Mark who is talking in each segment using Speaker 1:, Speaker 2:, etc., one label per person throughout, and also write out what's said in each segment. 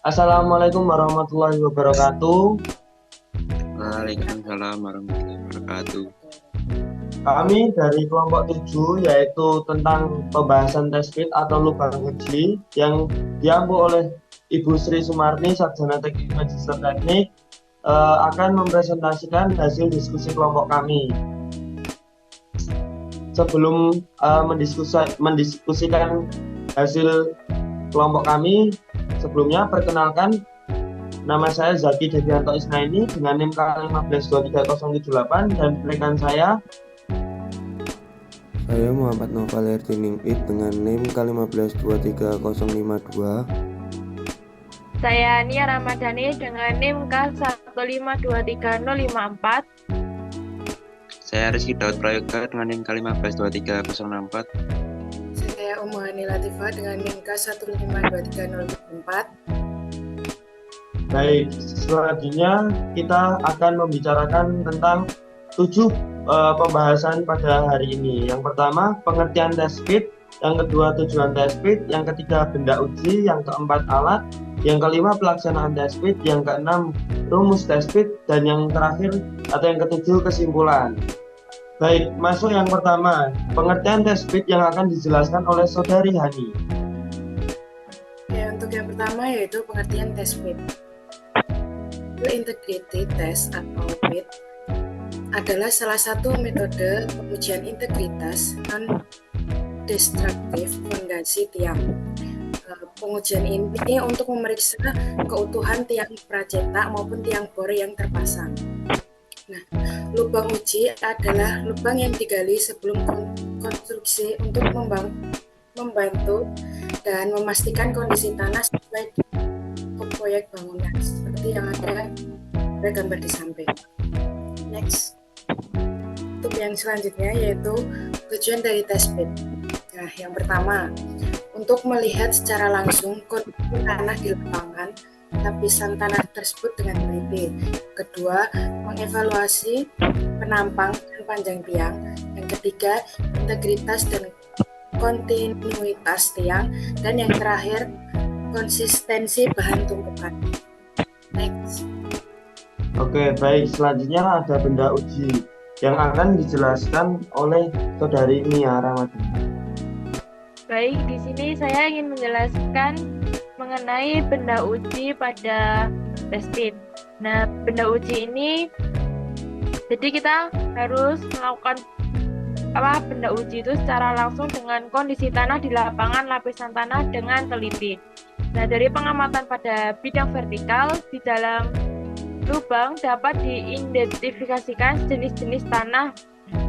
Speaker 1: Assalamualaikum warahmatullahi wabarakatuh.
Speaker 2: Waalaikumsalam warahmatullahi wabarakatuh.
Speaker 1: Kami dari kelompok 7 yaitu tentang pembahasan test fit atau lubang uji yang diampu oleh Ibu Sri Sumarni, Sarjana Teknik Magister Teknik, akan mempresentasikan hasil diskusi kelompok kami. Sebelum mendiskusikan hasil kelompok kami, sebelumnya perkenalkan, nama saya Zaki Devianto Isnaini dengan NIM K1523078 dan rekan saya.
Speaker 3: Saya Muhammad Noval Erdining Id dengan NIM K1523052.
Speaker 4: Saya Nia Ramadhani dengan NIM K1523054.
Speaker 2: Saya Rizky Daud Prayoga dengan NIM K1523064.
Speaker 5: Saya Umuhani Latifah dengan NIM K1523004.
Speaker 1: Baik, selanjutnya kita akan membicarakan tentang 7 pembahasan pada hari ini. Yang pertama, pengertian test fit, yang kedua, tujuan test fit, yang ketiga, benda uji, yang keempat, alat, yang kelima, pelaksanaan test fit, yang keenam, rumus test fit, dan yang terakhir atau yang ketujuh, kesimpulan. Baik, masuk yang pertama, pengertian test fit yang akan dijelaskan oleh Saudari Hani.
Speaker 5: Ya, untuk yang pertama yaitu pengertian test fit. Integrity test atau FIT adalah salah satu metode pengujian integritas non-destruktif fondasi tiang. Pengujian ini untuk memeriksa keutuhan tiang pracetak maupun tiang bor yang terpasang. Nah, lubang uji adalah lubang yang digali sebelum konstruksi untuk membantu dan memastikan kondisi tanah sesuai proyek bangunan seperti yang ada pada gambar di samping. Next, untuk yang selanjutnya yaitu tujuan dari test fit. Nah, yang pertama, untuk melihat secara langsung kondisi tanah di lapangan, lapisan tanah tersebut dengan teliti. Kedua, mengevaluasi penampang dan panjang tiang. Yang ketiga, integritas dan kontinuitas tiang. Dan yang terakhir, konsistensi bahan tumpukan. Next.
Speaker 1: Oke, baik. Selanjutnya ada benda uji yang akan dijelaskan oleh Saudari Nia Ramadhani.
Speaker 4: Baik, di sini saya ingin menjelaskan mengenai benda uji pada test fit. Nah, benda uji ini, jadi kita harus melakukan benda uji itu secara langsung dengan kondisi tanah di lapangan, lapisan tanah dengan teliti. Nah, dari pengamatan pada bidang vertikal di dalam lubang dapat diidentifikasikan jenis-jenis tanah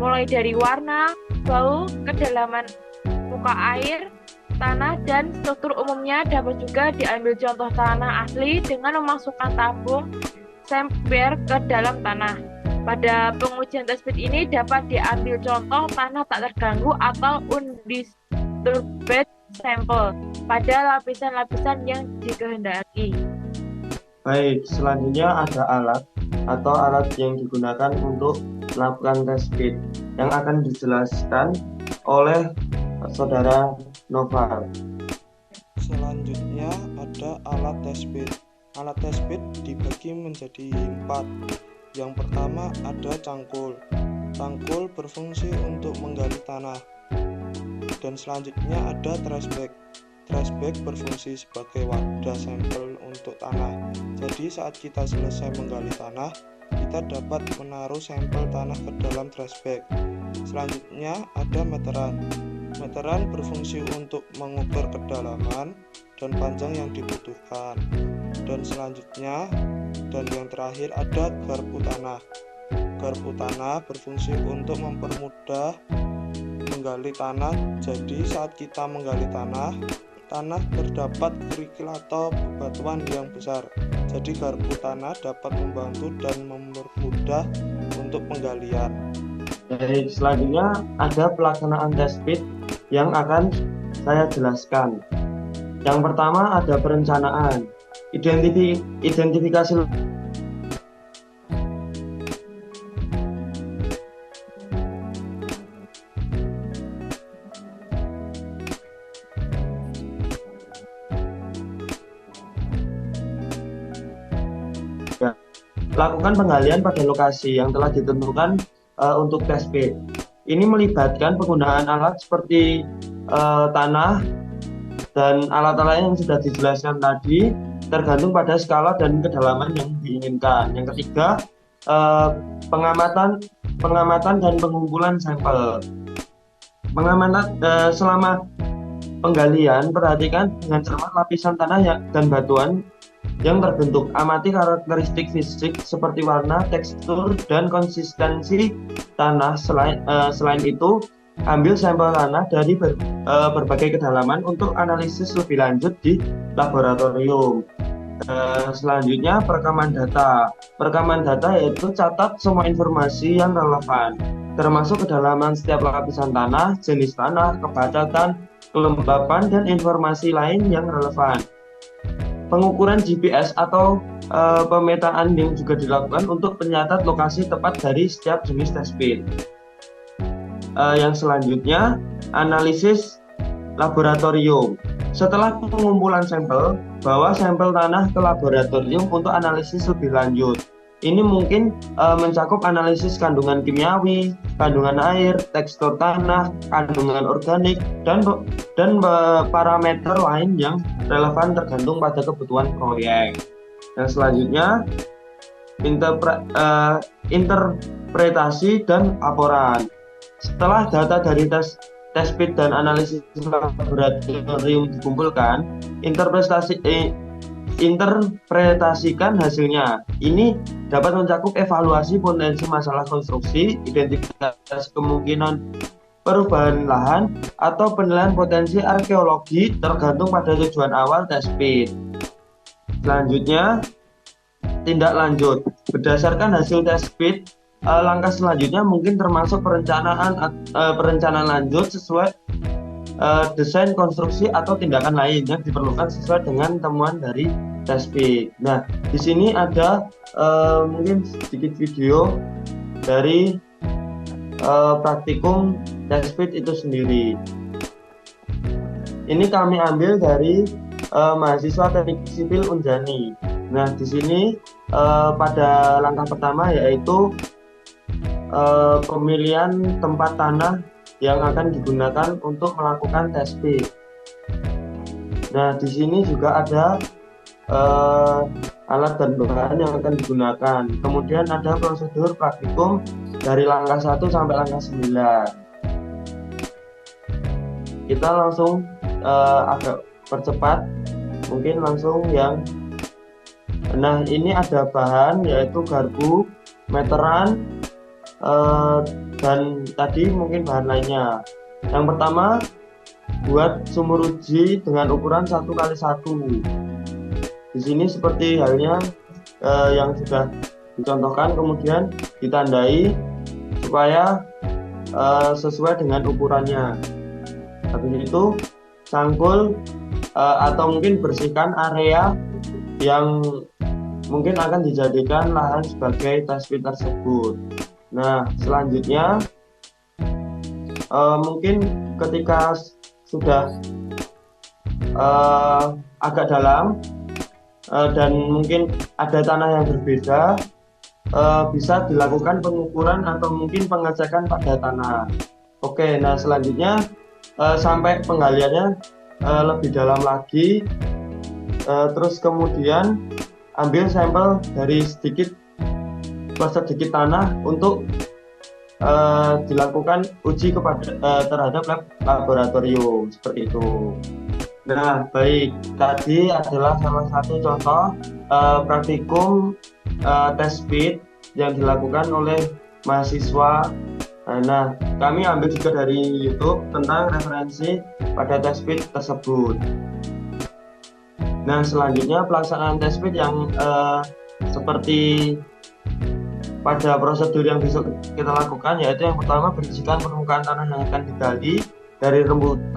Speaker 4: mulai dari warna, bau, kedalaman muka air, tanah, dan struktur umumnya. Dapat juga diambil contoh tanah asli dengan memasukkan tabung sampel ke dalam tanah. Pada pengujian test fit ini dapat diambil contoh tanah tak terganggu atau undisturbed sampel pada lapisan-lapisan yang dikehendaki.
Speaker 1: Baik, selanjutnya ada alat atau alat yang digunakan untuk melakukan test fit yang akan dijelaskan oleh Saudara Noval.
Speaker 3: Selanjutnya ada alat test fit. Alat test fit dibagi menjadi 4. Yang pertama ada cangkul. Cangkul berfungsi untuk menggali tanah. Dan selanjutnya ada trash bag. Trash bag berfungsi sebagai wadah sampel untuk tanah. Jadi saat kita selesai menggali tanah, kita dapat menaruh sampel tanah ke dalam trash bag. Selanjutnya ada meteran. Meteran berfungsi untuk mengukur kedalaman dan panjang yang dibutuhkan. Dan selanjutnya dan yang terakhir ada garpu tanah. Garpu tanah berfungsi untuk mempermudah menggali tanah. Jadi saat kita menggali tanah terdapat kerikil atau bebatuan yang besar. Jadi garpu tanah dapat membantu dan mempermudah untuk penggalian.
Speaker 1: Baik, selanjutnya ada pelaksanaan test fit yang akan saya jelaskan. Yang pertama ada perencanaan, identifikasi lakukan penggalian pada lokasi yang telah ditentukan untuk test pit. Ini melibatkan penggunaan alat seperti tanah dan alat-alat yang sudah dijelaskan tadi, tergantung pada skala dan kedalaman yang diinginkan. Yang ketiga, pengamatan dan pengumpulan sampel. Pengamatan selama penggalian, perhatikan dengan cermat lapisan tanah dan batuan yang terbentuk. Amati karakteristik fisik seperti warna, tekstur, dan konsistensi tanah. Selain itu, ambil sampel tanah dari berbagai kedalaman untuk analisis lebih lanjut di laboratorium. Selanjutnya, perekaman data. Perekaman data yaitu catat semua informasi yang relevan, termasuk kedalaman setiap lapisan tanah, jenis tanah, kebacatan, kelembapan, dan informasi lain yang relevan. Pengukuran GPS atau pemetaan yang juga dilakukan untuk penyatat lokasi tepat dari setiap jenis test pit. Yang selanjutnya, analisis laboratorium. Setelah pengumpulan sampel, bawa sampel tanah ke laboratorium untuk analisis lebih lanjut. Ini mungkin mencakup analisis kandungan kimiawi, kandungan air, tekstur tanah, kandungan organik, dan parameter lain yang relevan tergantung pada kebutuhan proyek. Yang selanjutnya, interpretasi dan laporan. Setelah data dari test pit dan analisis laboratorium dikumpulkan, interpretasikan hasilnya. Ini dapat mencakup evaluasi potensi masalah konstruksi, identifikasi kemungkinan perubahan lahan, atau penilaian potensi arkeologi tergantung pada tujuan awal test pit. Selanjutnya, tindak lanjut. Berdasarkan hasil test pit, langkah selanjutnya mungkin termasuk perencanaan lanjut sesuai desain konstruksi atau tindakan lain yang diperlukan sesuai dengan temuan dari test pit. Nah, di sini ada mungkin sedikit video dari praktikum test pit itu sendiri. Ini kami ambil dari mahasiswa teknik sipil Unjani. Nah, di sini pada langkah pertama yaitu pemilihan tempat tanah yang akan digunakan untuk melakukan test pit. Nah, di sini juga ada alat dan bahan yang akan digunakan. Kemudian ada prosedur praktikum dari langkah 1 sampai langkah 9. Kita langsung agak percepat, mungkin langsung yang. Nah, ini ada bahan yaitu garpu, meteran, dan tadi mungkin bahan lainnya. Yang pertama, buat sumur uji dengan ukuran 1x1. Di sini seperti halnya yang sudah dicontohkan, kemudian ditandai supaya sesuai dengan ukurannya. Habis itu cangkul atau mungkin bersihkan area yang mungkin akan dijadikan lahan sebagai test pit tersebut. Nah, selanjutnya mungkin ketika sudah agak dalam dan mungkin ada tanah yang berbeda, bisa dilakukan pengukuran atau mungkin pengecekan pada tanah. Oke, nah selanjutnya sampai penggaliannya lebih dalam lagi, terus kemudian ambil sampel dari sedikit tanah untuk dilakukan uji terhadap laboratorium seperti itu. Nah, baik, tadi adalah salah satu contoh praktikum test pit yang dilakukan oleh mahasiswa. Nah, kami ambil juga dari YouTube tentang referensi pada test pit tersebut. Nah, selanjutnya pelaksanaan test pit yang seperti pada prosedur yang bisa kita lakukan, yaitu yang pertama bersihkan permukaan tanah yang akan digali dari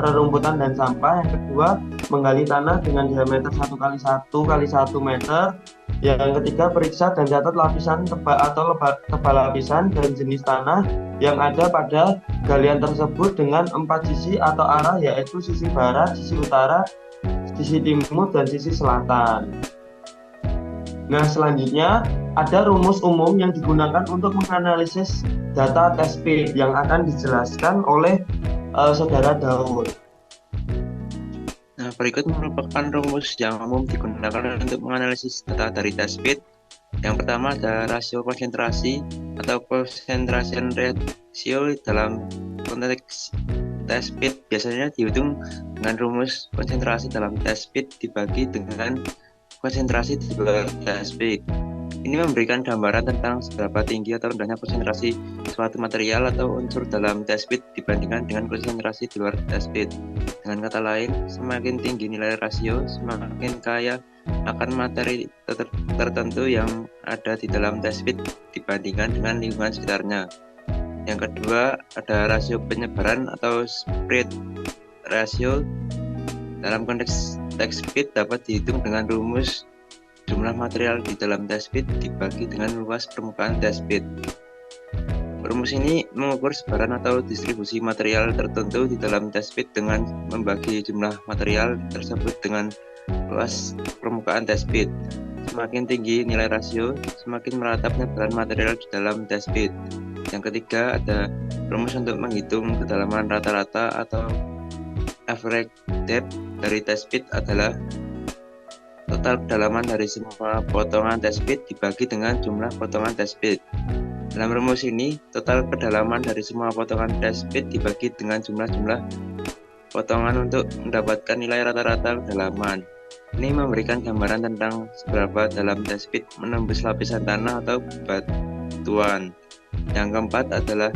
Speaker 1: rerumputan dan sampah. Yang kedua, menggali tanah dengan diameter 1x1x1 meter. Yang ketiga, periksa dan catat lapisan tebal atau tebal lapisan dan jenis tanah yang ada pada galian tersebut dengan 4 sisi atau arah, yaitu sisi barat, sisi utara, sisi timur, dan sisi selatan. Nah, selanjutnya ada rumus umum yang digunakan untuk menganalisis data test bed yang akan dijelaskan oleh Saudara Daud.
Speaker 2: Nah, berikut merupakan rumus yang umum digunakan untuk menganalisis data dari test bed. Yang pertama ada rasio konsentrasi atau concentration ratio. Dalam konteks test bed biasanya dihitung dengan rumus konsentrasi dalam test bed dibagi dengan konsentrasi di luar test bed. Ini memberikan gambaran tentang seberapa tinggi atau rendahnya konsentrasi suatu material atau unsur dalam test bed dibandingkan dengan konsentrasi di luar test bed. Dengan kata lain, semakin tinggi nilai rasio, semakin kaya akan materi tertentu yang ada di dalam test bed dibandingkan dengan lingkungan sekitarnya. Yang kedua, ada rasio penyebaran atau spread ratio. Dalam konteks test bed dapat dihitung dengan rumus jumlah material di dalam test bed dibagi dengan luas permukaan test bed. Rumus ini mengukur sebaran atau distribusi material tertentu di dalam test bed dengan membagi jumlah material tersebut dengan luas permukaan test bed. Semakin tinggi nilai rasio, semakin merata penyebaran material di dalam test bed. Yang ketiga, ada rumus untuk menghitung kedalaman rata-rata atau average depth dari test bed adalah total kedalaman dari semua potongan test bed dibagi dengan jumlah potongan test bed. Dalam rumus ini, total kedalaman dari semua potongan test bed dibagi dengan jumlah potongan untuk mendapatkan nilai rata-rata kedalaman. Ini memberikan gambaran tentang seberapa dalam test bed menembus lapisan tanah atau batuan. Yang keempat adalah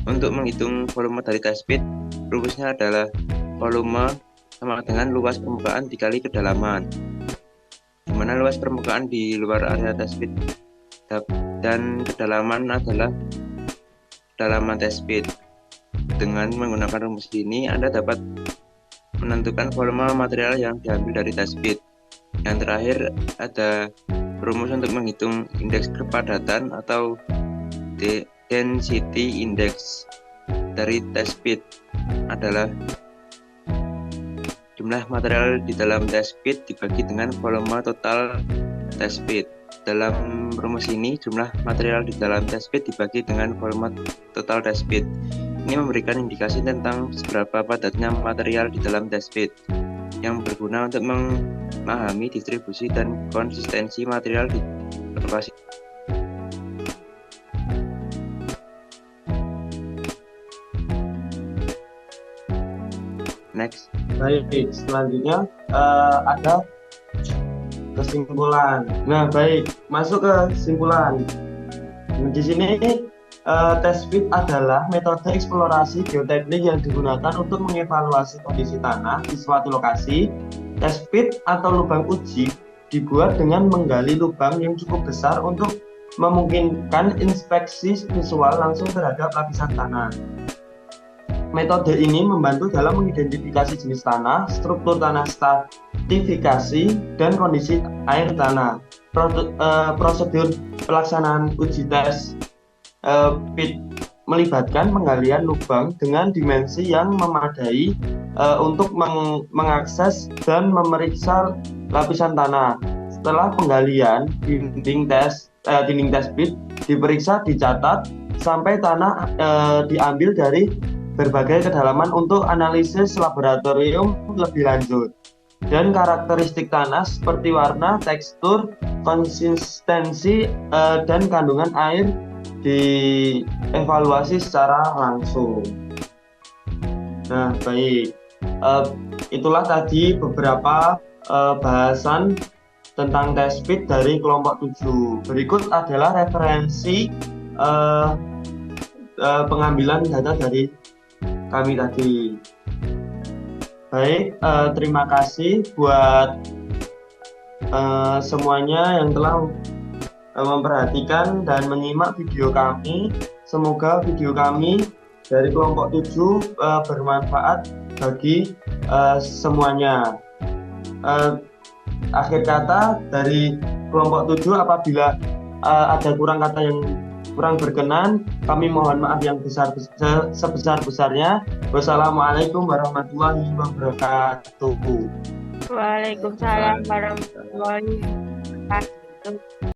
Speaker 2: untuk menghitung volume dari test bed, rumusnya adalah volume sama dengan luas permukaan dikali kedalaman, di mana luas permukaan di luar area test bed dan kedalaman adalah kedalaman test bed. Dengan menggunakan rumus ini, Anda dapat menentukan volume material yang diambil dari test bed. Yang terakhir, ada rumus untuk menghitung indeks kepadatan atau density index dari test bed adalah jumlah material di dalam test bed dibagi dengan volume total test bed. Dalam rumus ini, jumlah material di dalam test bed dibagi dengan volume total test bed. Ini memberikan indikasi tentang seberapa padatnya material di dalam test bed, yang berguna untuk memahami distribusi dan konsistensi material di lokasi. Next.
Speaker 1: Baik, selanjutnya ada kesimpulan. Nah, baik, masuk ke kesimpulan. Di sini test bed adalah metode eksplorasi geoteknik yang digunakan untuk mengevaluasi kondisi tanah di suatu lokasi. Test bed atau lubang uji dibuat dengan menggali lubang yang cukup besar untuk memungkinkan inspeksi visual langsung terhadap lapisan tanah. Metode ini membantu dalam mengidentifikasi jenis tanah, struktur tanah, stratifikasi, dan kondisi air tanah. Prosedur pelaksanaan uji tes bed melibatkan penggalian lubang dengan dimensi yang memadai untuk mengakses dan memeriksa lapisan tanah. Setelah penggalian, dinding test bed diperiksa, dicatat sampai tanah diambil dari berbagai kedalaman untuk analisis laboratorium lebih lanjut. Dan karakteristik tanah seperti warna, tekstur, konsistensi, dan kandungan air dievaluasi secara langsung. Nah, baik. Itulah tadi beberapa bahasan tentang test bed dari kelompok 7. Berikut adalah referensi pengambilan data dari kami tadi. Baik, terima kasih buat semuanya yang telah memperhatikan dan menyimak video kami. Semoga video kami dari kelompok 7 bermanfaat bagi semuanya. Akhir kata dari kelompok 7, apabila ada kurang kata yang kurang berkenan, kami mohon maaf yang sebesar-besarnya. Wassalamualaikum warahmatullahi wabarakatuh.
Speaker 4: Waalaikumsalam warahmatullahi wabarakatuh. gitu.